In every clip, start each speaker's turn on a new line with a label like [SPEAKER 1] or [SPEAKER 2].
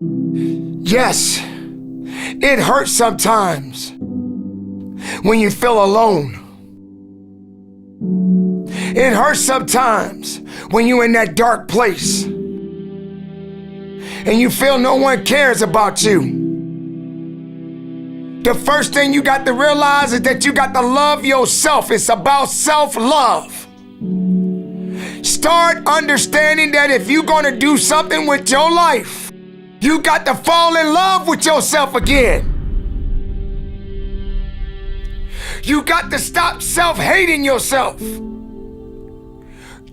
[SPEAKER 1] Yes, it hurts sometimes when you feel alone. It hurts sometimes when you're in that dark place and you feel no one cares about you. The first thing you got to realize is that you got to love yourself. It's about self-love. Start understanding that if you're going to do something with your life, you got to fall in love with yourself again. You got to stop self-hating yourself.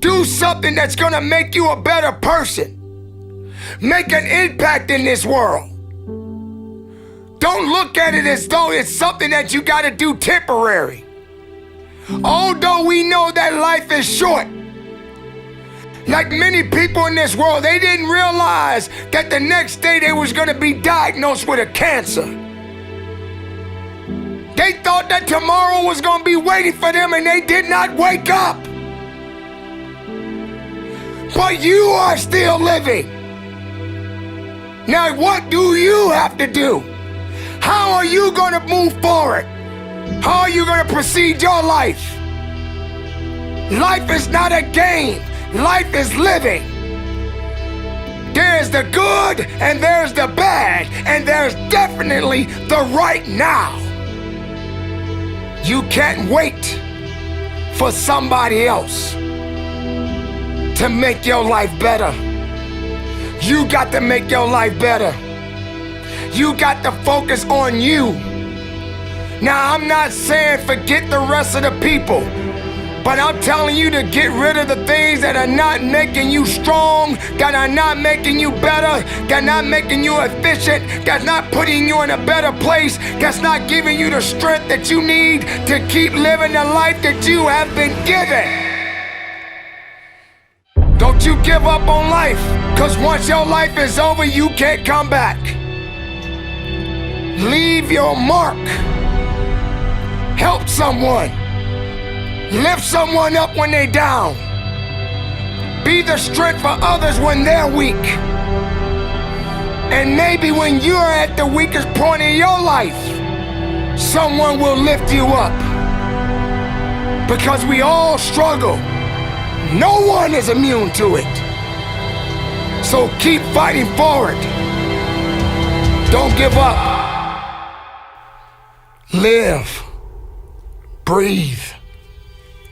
[SPEAKER 1] Do something that's going to make you a better person. Make an impact in this world. Don't look at it as though it's something that you got to do temporary. Although we know that life is short, like many people in this world, they didn't realize that the next day they was going to be diagnosed with a cancer. They thought that tomorrow was going to be waiting for them, and they did not wake up. But you are still living. Now, what do you have to do? How are you going to move forward? How are you going to proceed your life? Life is not a game. Life is living. There's the good and there's the bad, and there's definitely the right now. You can't wait for somebody else to make your life better. You got to make your life better. You got to focus on you. Now, I'm not saying forget the rest of the people, but I'm telling you to get rid of the things that are not making you strong, that are not making you better, that are not making you efficient, that's not putting you in a better place, that's not giving you the strength that you need to keep living the life that you have been given. Don't you give up on life, because once your life is over, you can't come back. Leave your mark. Help someone. Lift someone up when they're down. Be the strength for others when they're weak. And maybe when you're at the weakest point in your life, someone will lift you up. Because we all struggle. No one is immune to it. So keep fighting forward. Don't give up. Live. Breathe.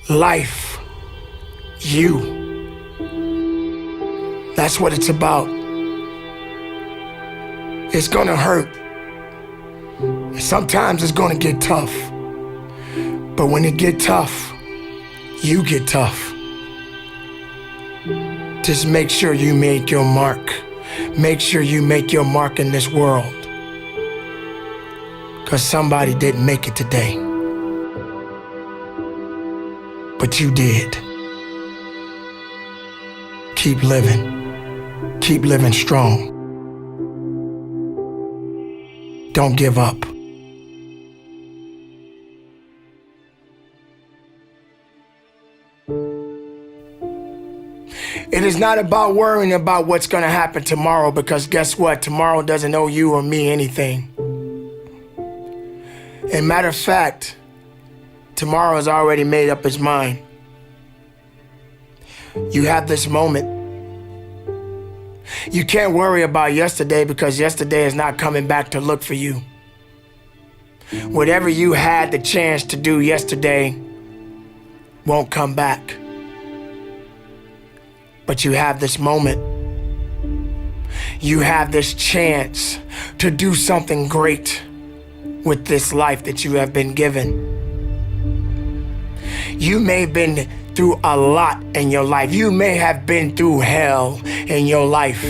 [SPEAKER 1] Life. You. That's what it's about. It's gonna hurt. Sometimes it's gonna get tough. But when it get tough, you get tough. Just make sure you make your mark. Make sure you make your mark in this world. Because somebody didn't make it today. But you did. Keep living. Keep living strong. Don't give up. It is not about worrying about what's going to happen tomorrow, because guess what? Tomorrow doesn't owe you or me anything. And matter of fact, tomorrow has already made up its mind. You have this moment. You can't worry about yesterday, because yesterday is not coming back to look for you. Whatever you had the chance to do yesterday won't come back. But you have this moment. You have this chance to do something great with this life that you have been given. You may have been through a lot in your life. You may have been through hell in your life.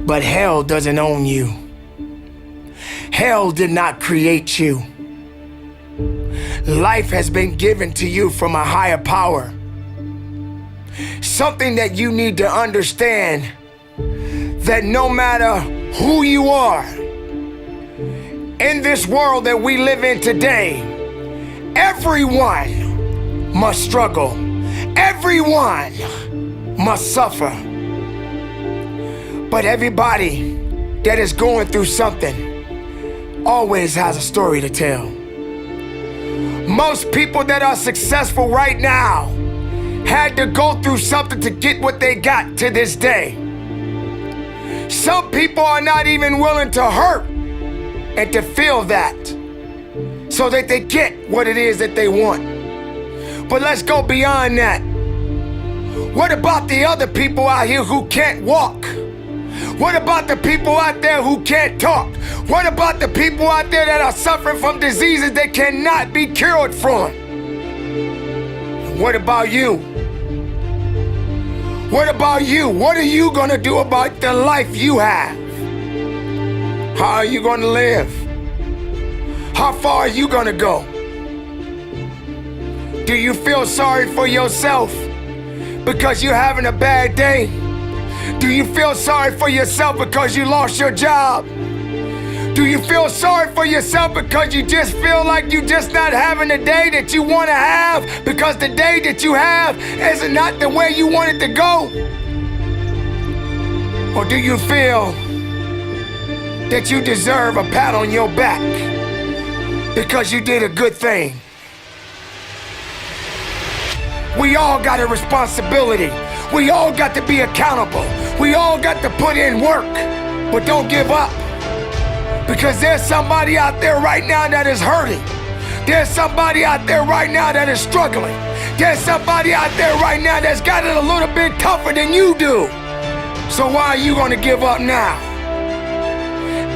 [SPEAKER 1] But hell doesn't own you. Hell did not create you. Life has been given to you from a higher power. Something that you need to understand, that no matter who you are, in this world that we live in today, everyone must struggle. Everyone must suffer. But everybody that is going through something always has a story to tell. Most people that are successful right now had to go through something to get what they got to this day. Some people are not even willing to hurt and to feel that so that they get what it is that they want. But let's go beyond that. What about the other people out here who can't walk? What about the people out there who can't talk? What about the people out there that are suffering from diseases that cannot be cured from? What about you? What about you? What are you gonna do about the life you have? How are you gonna live? How far are you gonna go? Do you feel sorry for yourself because you're having a bad day? Do you feel sorry for yourself because you lost your job? Do you feel sorry for yourself because you just feel like you're just not having the day that you want to have because the day that you have is not the way you want it to go? Or do you feel that you deserve a pat on your back because you did a good thing? We all got a responsibility. We all got to be accountable. We all got to put in work, but don't give up. Because there's somebody out there right now that is hurting. There's somebody out there right now that is struggling. There's somebody out there right now that's got it a little bit tougher than you do. So why are you gonna give up now?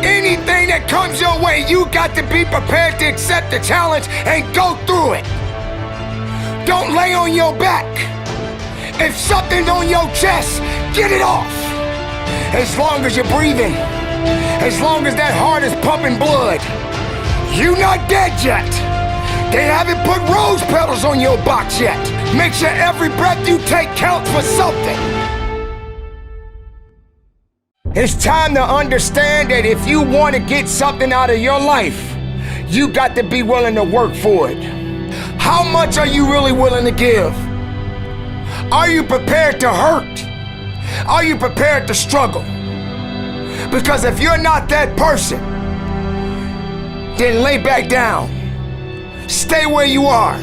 [SPEAKER 1] Anything that comes your way, you got to be prepared to accept the challenge and go through it. Don't lay on your back. If something's on your chest, get it off. As long as you're breathing, as long as that heart is pumping blood, you're not dead yet. They haven't put rose petals on your box yet. Make sure every breath you take counts for something. It's time to understand that if you want to get something out of your life, you got to be willing to work for it. How much are you really willing to give? Are you prepared to hurt? Are you prepared to struggle? Because if you're not that person, then lay back down. Stay where you are.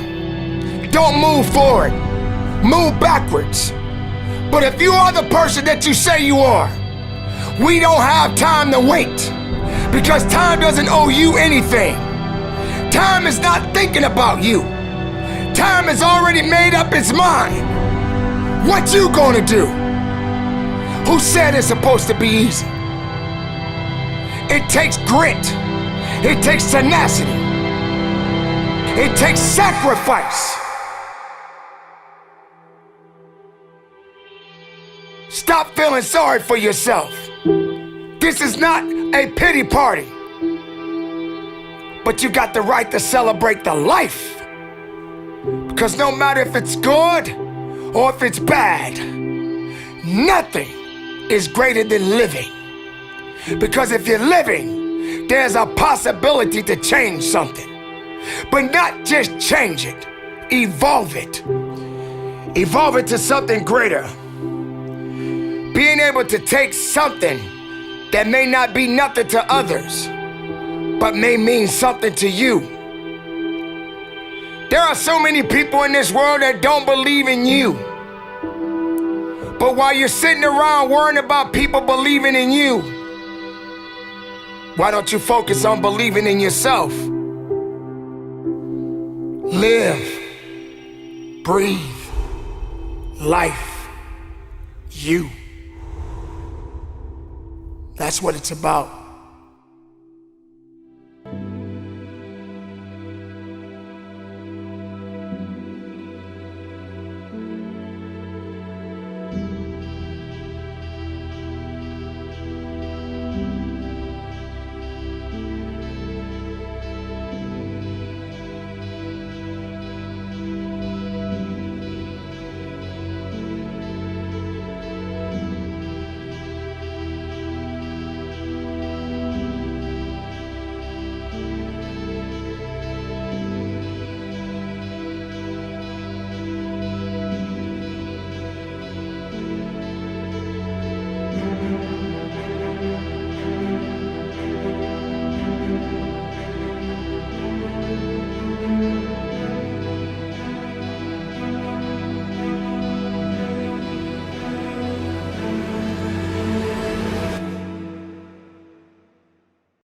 [SPEAKER 1] Don't move forward. Move backwards. But if you are the person that you say you are, we don't have time to wait. Because time doesn't owe you anything. Time is not thinking about you. Time has already made up its mind. What you gonna do? Who said it's supposed to be easy? It takes grit. It takes tenacity. It takes sacrifice. Stop feeling sorry for yourself. This is not a pity party. But you got the right to celebrate the life. Because no matter if it's good or if it's bad, nothing is greater than living. Because if you're living, there's a possibility to change something. But not just change it, evolve it. Evolve it to something greater. Being able to take something that may not be nothing to others, but may mean something to you. There are so many people in this world that don't believe in you. But while you're sitting around worrying about people believing in you, why don't you focus on believing in yourself? Live, breathe, life, you. That's what it's about.